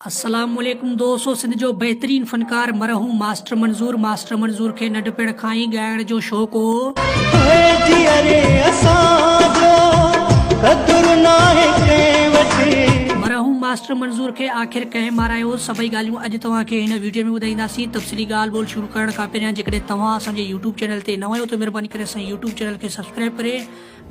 अस्सलामुअलैकुम दोस्तों, सिंध जो बेहतरीन फनकार मरहूम मास्टर मंज़ूर खे नंढपिण खां ई ॻाइण जो शौक़ु हो। मरहूम मास्टर मंज़ूर खे आख़िर कंहिं मारायो, सभई ॻाल्हियूं अॼु तव्हांखे हिन वीडियो में ॿुधाईंदासीं। तफ़सीली ॻाल्हि ॿोल शुरू करण खां पहिरियां जेकॾहिं तव्हां असांजे यूट्यूब चैनल ते नवां आहियो त महिरबानी करे असांजे यूट्यूब चैनल खे सब्सक्राइब करे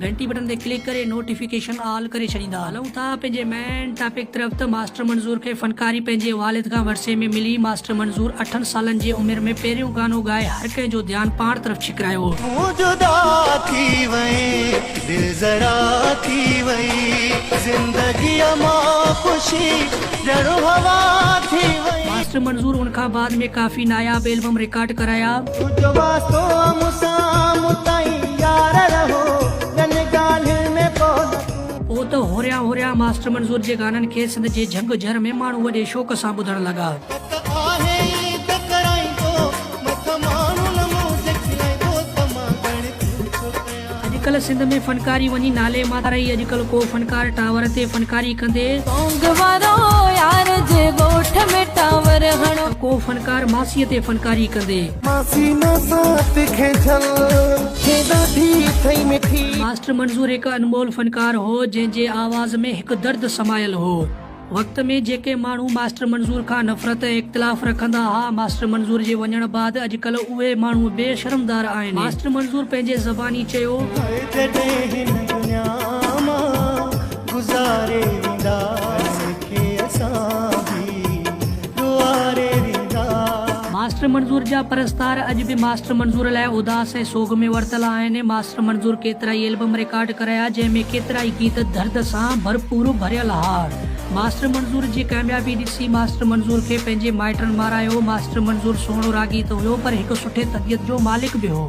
घंटी बटन ते क्लिक करे नोटिफिकेशन ऑल करे छॾींदा। हलूं था पंहिंजे मेन टॉपिक तरफ़। त मास्टर मंज़ूर खे फनकारी पंहिंजे वालिद खां वरसे में मिली। मास्टर मंज़ूर 8 सालनि जी उमिरि में पहिरियों गानो ॻाए हर कंहिं जो ध्यानु पाण तरफ़ छिकरायो। मास्टर मंज़ूर उन खां बाद में काफ़ी नायाब एल्बम रिकॉर्ड कराया। पोइ त होरिया मास्टर मंज़ूर जे गाननि खे सिंध जे झंग झर में माण्हू वॾे शौक़ सां ॿुधण लॻा। अॼुकल्ह सिंध में फनकारी वञी नाले मां रही। अॼुकल्ह को फनकार टावर ते फनकारी कंदे, को फनकार मासीअ ते फनकारी कंदे। मास्टर मंज़ूर हिकु अनमोल फनकार हो जंहिंजे आवाज़ में हिकु दर्द समायल हो। वक़्त में जेके माण्हू मास्टर मंज़ूर खां नफ़रत ऐं इख़्तिलाफ़ रखंदा हुआ, मास्टर मंज़ूर जे वञण बाद अॼुकल्ह उहे माण्हू बेशर्मदार आहिनि। मास्टर मंज़ूर पंहिंजे ज़बानी चयो, मास्टर मंज़ूर जा परस्तार अॼु बि मास्टर मंज़ूर लाइ उदास ऐं सोग में वरतल आहिनि। मास्टर मंज़ूर केतिरा ई एल्बम रिकॉर्ड कराया जंहिंमें केतिरा ई गीत दर्द सां भरपूर भरियल हुआ। मास्टर मंज़ूर जी कामयाबी ॾिसी मास्टर मंज़ूर खे पंहिंजे माइटनि मारायो। मास्टर मंज़ूर सुहिणो रागी त हुयो पर हिकु सुठे तबियत जो मालिक बि हो।